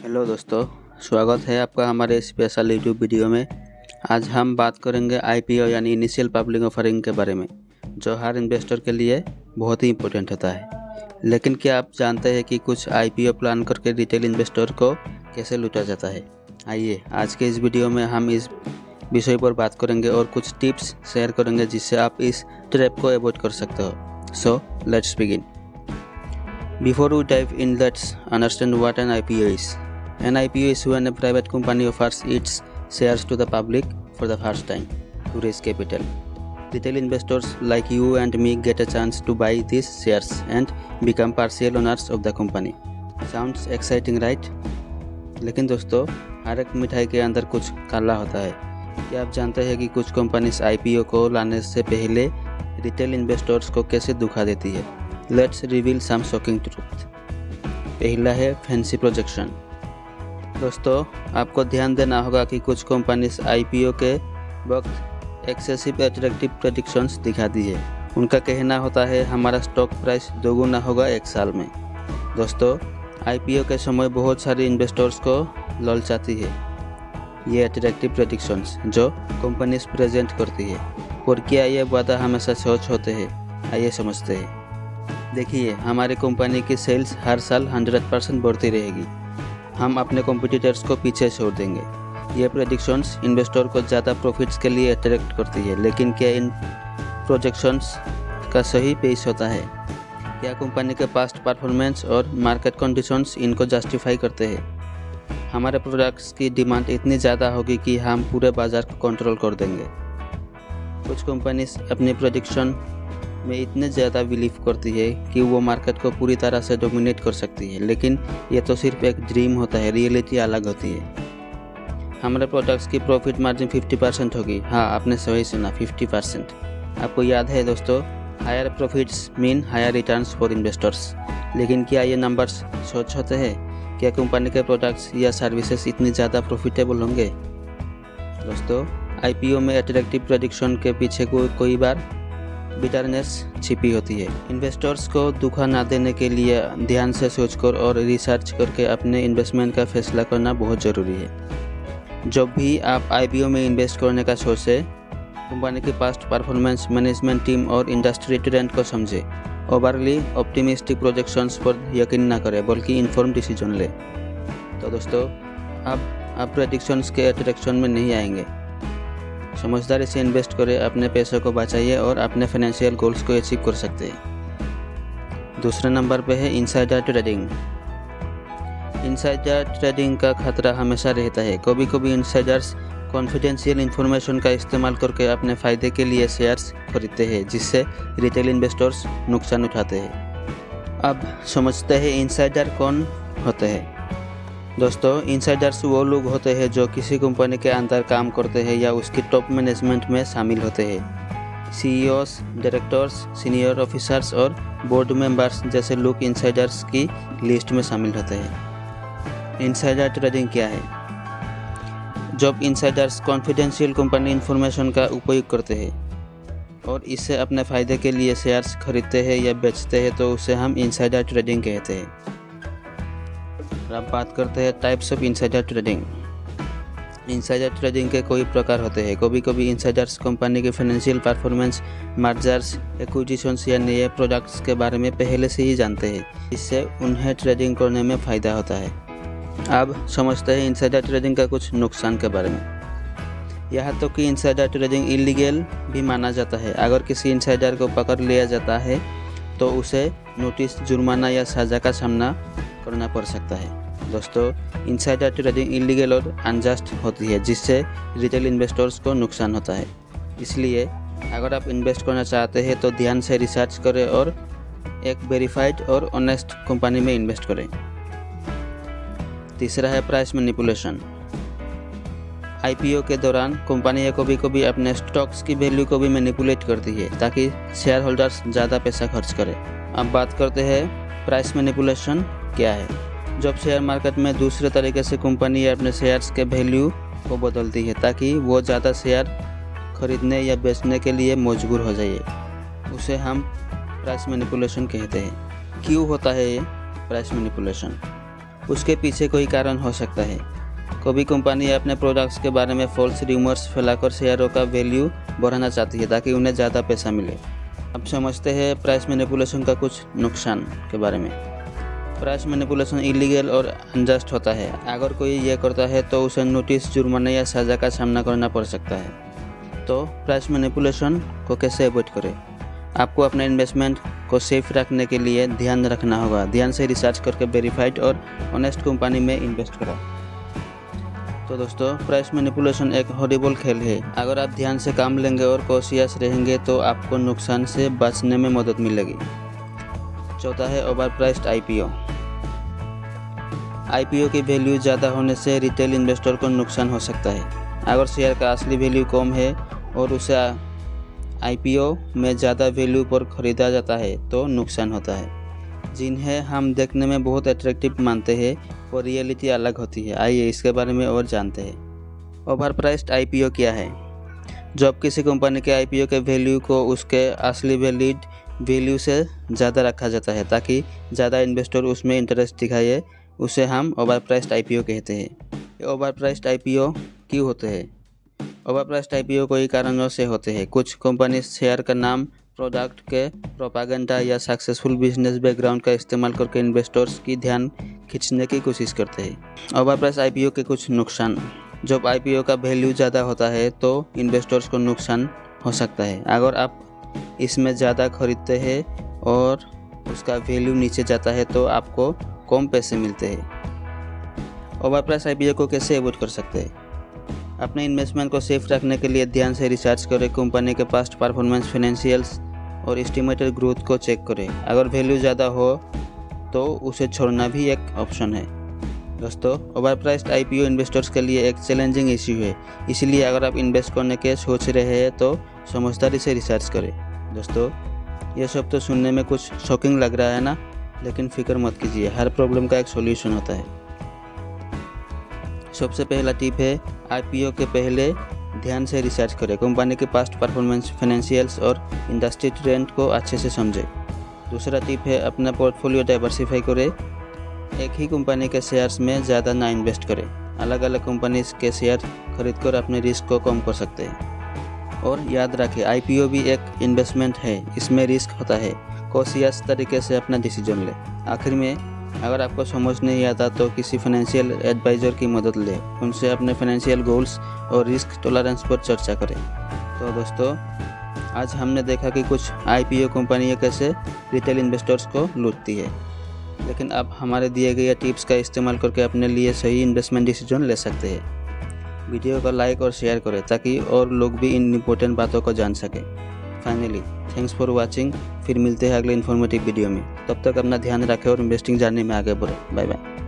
Hello दोस्तों, स्वागत है आपका हमारे स्पेशल यूट्यूब वीडियो में। आज हम बात करेंगे आईपीओ यानी इनिशियल पब्लिक ऑफरिंग के बारे में, जो हर इन्वेस्टर के लिए बहुत ही इम्पोर्टेंट होता है। लेकिन क्या आप जानते हैं कि कुछ आईपीओ प्लान करके रिटेल इन्वेस्टर को कैसे लूटा जाता है? आइए आज के इस वीडियो में हम इस विषय पर बात करेंगे और कुछ टिप्स शेयर करेंगे जिससे आप इस ट्रैप को अवॉइड कर सकते हो। So let's begin. Before we dive in, let's understand what an IPO is. An IPO is when a private company offers its shares to the public for the first time to raise capital. Retail investors like you and me get a chance to buy these shares and become partial owners of the company. Sounds exciting, right? लेकिन दोस्तों, हर एक मिठाई के अंदर कुछ काला होता है। क्या आप जानते हैं कि कुछ कंपनीज IPO को लाने से पहले रिटेल इन्वेस्टर्स को कैसे धोखा देती है? Let's reveal some shocking truth. पहला है फैंसी प्रोजेक्शन। दोस्तों, आपको ध्यान देना होगा कि कुछ कंपनीज IPO के वक्त एक्सेसिव अट्रैक्टिव प्रेडिक्शंस दिखाती है। उनका कहना होता है हमारा स्टॉक प्राइस दोगुना होगा 1 साल में। दोस्तों, IPO के समय बहुत सारे इन्वेस्टर्स को ललचाती है ये अट्रैक्टिव प्रेडिक्शंस जो कंपनीज प्रेजेंट करती है। और क्या ये वादा हमेशा सच होते हैं? आइए समझते हैं। देखिए, हमारी कंपनी की सेल्स हर साल 100% बढ़ती रहेगी। हम अपने कॉम्पिटिटर्स को पीछे छोड़ देंगे। ये प्रेडिक्शंस इन्वेस्टर को ज़्यादा प्रॉफिट्स के लिए अट्रैक्ट करती है। लेकिन क्या इन प्रोजेक्शंस का सही पेश होता है? क्या कंपनी के पास्ट परफॉर्मेंस और मार्केट कंडीशंस इनको जस्टिफाई करते हैं? हमारे प्रोडक्ट्स की डिमांड इतनी ज़्यादा होगी कि हम पूरे बाज़ार को कंट्रोल कर देंगे। कुछ कंपनीज अपनी प्रेडिक्शन में इतने ज़्यादा बिलीव करती है कि वो मार्केट को पूरी तरह से डोमिनेट कर सकती है। लेकिन ये तो सिर्फ एक ड्रीम होता है, रियलिटी अलग होती है। हमारे प्रोडक्ट्स की प्रॉफिट मार्जिन 50% होगी। हाँ, आपने सही सुना, 50%। आपको याद है दोस्तों, higher profits mean higher returns for investors. लेकिन क्या ये नंबर्स सच होते हैं? क्या कंपनी के प्रोडक्ट्स या सर्विसेज इतनी ज़्यादा प्रॉफिटेबल होंगे? दोस्तों, IPO में अट्रैक्टिव प्रेडिक्शन के पीछे कोई बार बिटरनेस छिपी होती है। इन्वेस्टर्स को धोखा ना देने के लिए ध्यान से सोचकर और रिसर्च करके अपने इन्वेस्टमेंट का फैसला करना बहुत ज़रूरी है। जब भी आप IPO में इन्वेस्ट करने का सोचें, कंपनी की पास्ट परफॉर्मेंस, मैनेजमेंट टीम और इंडस्ट्री ट्रेंड को समझें। ओवरली ऑप्टिमिस्टिक प्रोजेक्शंस पर यकीन ना करें, बल्कि इन्फॉर्म डिसीजन लें। तो दोस्तों, अब आप प्रेडिक्शंस के अट्रैक्शन में नहीं आएंगे। समझदारी से इन्वेस्ट करें, अपने पैसों को बचाइए और अपने फाइनेंशियल गोल्स को अचीव कर सकते हैं। दूसरे नंबर पे है इनसाइडर ट्रेडिंग। इनसाइडर ट्रेडिंग का खतरा हमेशा रहता है। कभी कभी इनसाइडर्स कॉन्फिडेंशियल इन्फॉर्मेशन का इस्तेमाल करके अपने फ़ायदे के लिए शेयर्स खरीदते हैं, जिससे रिटेल इन्वेस्टर्स नुकसान उठाते हैं। अब समझते हैं इनसाइडर कौन होते हैं। दोस्तों, इनसाइडर्स वो लोग होते हैं जो किसी कंपनी के अंदर काम करते हैं या उसकी टॉप मैनेजमेंट में शामिल होते हैं। CEOs, डायरेक्टर्स, सीनियर ऑफिसर्स और बोर्ड मेंबर्स जैसे लोग इनसाइडर्स की लिस्ट में शामिल होते हैं। इनसाइडर ट्रेडिंग क्या है? जब इनसाइडर्स कॉन्फिडेंशियल कंपनी इन्फॉर्मेशन का उपयोग करते हैं और इससे अपने फ़ायदे के लिए शेयर्स खरीदते हैं या बेचते हैं, तो उसे हम इनसाइडर ट्रेडिंग कहते हैं। अब बात करते हैं types of insider trading. Insider trading के कई प्रकार होते हैं। कभी कभी इनसाइडर्स कंपनी के फाइनेंशियल परफॉर्मेंस, मर्जर्स, एक्विजिशंस या नए प्रोडक्ट्स के बारे में पहले से ही जानते हैं, इससे उन्हें ट्रेडिंग करने में फ़ायदा होता है। अब समझते हैं इनसाइडर ट्रेडिंग का कुछ नुकसान के बारे में। यहाँ तक कि इनसाइडर ट्रेडिंग इलीगल भी माना जाता है। अगर किसी इनसाइडर को पकड़ लिया जाता है तो उसे नोटिस, जुर्माना या सज़ा का सामना करना पड़ सकता है। दोस्तों, इनसाइडर ट्रेडिंग इलीगल और अनजस्ट होती है, जिससे रिटेल इन्वेस्टर्स को नुकसान होता है। इसलिए अगर आप इन्वेस्ट करना चाहते हैं तो ध्यान से रिसर्च करें और एक वेरीफाइड और ऑनेस्ट कंपनी में इन्वेस्ट करें। तीसरा है प्राइस मैनिपुलेशन। IPO के दौरान कंपनियां कभी कभी अपने स्टॉक्स की वैल्यू को भी मैनिपुलेट करती है ताकि शेयर होल्डर्स ज़्यादा पैसा खर्च करें। अब बात करते हैं प्राइस मैनिपुलेशन क्या है। जब शेयर मार्केट में दूसरे तरीके से कंपनी अपने शेयर्स के वैल्यू को बदलती है ताकि वो ज़्यादा शेयर खरीदने या बेचने के लिए मजबूर हो जाए, उसे हम प्राइस मैनिपुलेशन कहते हैं। क्यों होता है ये प्राइस मैनिपुलेशन? उसके पीछे कोई कारण हो सकता है। कभी कंपनी अपने प्रोडक्ट्स के बारे में फॉल्स रूमर्स फैलाकर शेयरों का वैल्यू बढ़ाना चाहती है ताकि उन्हें ज़्यादा पैसा मिले। अब समझते हैं प्राइस मैनिपुलेशन का कुछ नुकसान के बारे में। प्राइस मैनिपुलेशन इलीगल और अनजस्ट होता है। अगर कोई ये करता है तो उसे नोटिस, जुर्माना या सज़ा का सामना करना पड़ सकता है। तो प्राइस मैनिपुलेशन को कैसे अवॉइड करें? आपको अपने इन्वेस्टमेंट को सेफ रखने के लिए ध्यान रखना होगा। ध्यान से रिसर्च करके वेरीफाइड और ऑनेस्ट कंपनी में इन्वेस्ट करें। तो दोस्तों, प्राइस मैनिपुलेशन एक हॉरिबल खेल है। अगर आप ध्यान से काम लेंगे और कॉशियस रहेंगे तो आपको नुकसान से बचने में मदद मिलेगी। चौथा है ओवर प्राइस्ड आईपीओ। आईपीओ की वैल्यू ज़्यादा होने से रिटेल इन्वेस्टर को नुकसान हो सकता है। अगर शेयर का असली वैल्यू कम है और उसे आईपीओ में ज़्यादा वैल्यू पर खरीदा जाता है तो नुकसान होता है। जिन्हें हम देखने में बहुत अट्रैक्टिव मानते हैं और रियलिटी अलग होती है। आइए इसके बारे में और जानते हैं। ओवर प्राइस्ड आईपीओ क्या है? जब किसी कंपनी के आईपीओ के वैल्यू को उसके असली वैल्यू से ज़्यादा रखा जाता है ताकि ज़्यादा इन्वेस्टर उसमें इंटरेस्ट दिखाए, उसे हम ओवर प्राइस्ड आईपीओ कहते हैं। ये ओवर प्राइस्ड आईपीओ क्यों होते हैं? ओवर प्राइस्ड आईपीओ कई कारणों से होते हैं। कुछ कंपनी शेयर का नाम, प्रोडक्ट के प्रोपागेंडा या सक्सेसफुल बिजनेस बैकग्राउंड का इस्तेमाल करके इन्वेस्टर्स की ध्यान खींचने की कोशिश करते हैं। ओवर प्राइस आईपीओ के कुछ नुकसान। जब आईपीओ का वैल्यू ज़्यादा होता है तो इन्वेस्टर्स को नुकसान हो सकता है। अगर आप इसमें ज़्यादा खरीदते हैं और उसका वैल्यू नीचे जाता है तो आपको कम पैसे मिलते हैं। ओवर प्राइस आईपीओ को कैसे अवॉइड कर सकते हैं? अपने इन्वेस्टमेंट को सेफ रखने के लिए ध्यान से रिसर्च करें। कंपनी के पास्ट परफॉर्मेंस, फाइनेंशियल्स और एस्टिमेटेड ग्रोथ को चेक करें। अगर वैल्यू ज़्यादा हो तो उसे छोड़ना भी एक ऑप्शन है। दोस्तों, ओवर प्राइस्ड आईपीओ इन्वेस्टर्स के लिए एक चैलेंजिंग इश्यू है। इसलिए अगर आप इन्वेस्ट करने के सोच रहे हैं तो समझदारी से रिसर्च करें। दोस्तों, ये सब तो सुनने में कुछ शॉकिंग लग रहा है ना, लेकिन फिक्र मत कीजिए, हर प्रॉब्लम का एक सॉल्यूशन होता है। सबसे पहला टिप है, आईपीओ के पहले ध्यान से रिसर्च करें। कंपनी के पास्ट परफॉर्मेंस, फाइनेंशियल्स और इंडस्ट्री ट्रेंड को अच्छे से समझें। दूसरा टिप है, अपना पोर्टफोलियो डाइवर्सिफाई करें। एक ही कंपनी के शेयर्स में ज़्यादा ना इन्वेस्ट करें। अलग अलग कंपनीज के शेयर खरीदकर अपने रिस्क को कम कर सकते हैं। और याद रखें, आईपीओ भी एक इन्वेस्टमेंट है, इसमें रिस्क होता है। कॉशियस तरीके से अपना डिसीजन लें। आखिर में, अगर आपको समझ नहीं आता तो किसी फाइनेंशियल एडवाइज़र की मदद लें। उनसे अपने फाइनेंशियल गोल्स और रिस्क टॉलरेंस पर चर्चा करें। तो दोस्तों, आज हमने देखा कि कुछ आईपीओ कंपनियां कैसे रिटेल इन्वेस्टर्स को लूटती है, लेकिन आप हमारे दिए गए टिप्स का इस्तेमाल करके अपने लिए सही इन्वेस्टमेंट डिसीजन ले सकते हैं। वीडियो को लाइक और शेयर करें ताकि और लोग भी इन इम्पोर्टेंट बातों को जान सकें। Finally, thanks for watching. फिर मिलते हैं अगले इन्फॉर्मेटिव वीडियो में। तब तक अपना ध्यान रखें और इन्वेस्टिंग जानने में आगे बढ़ें। Bye bye.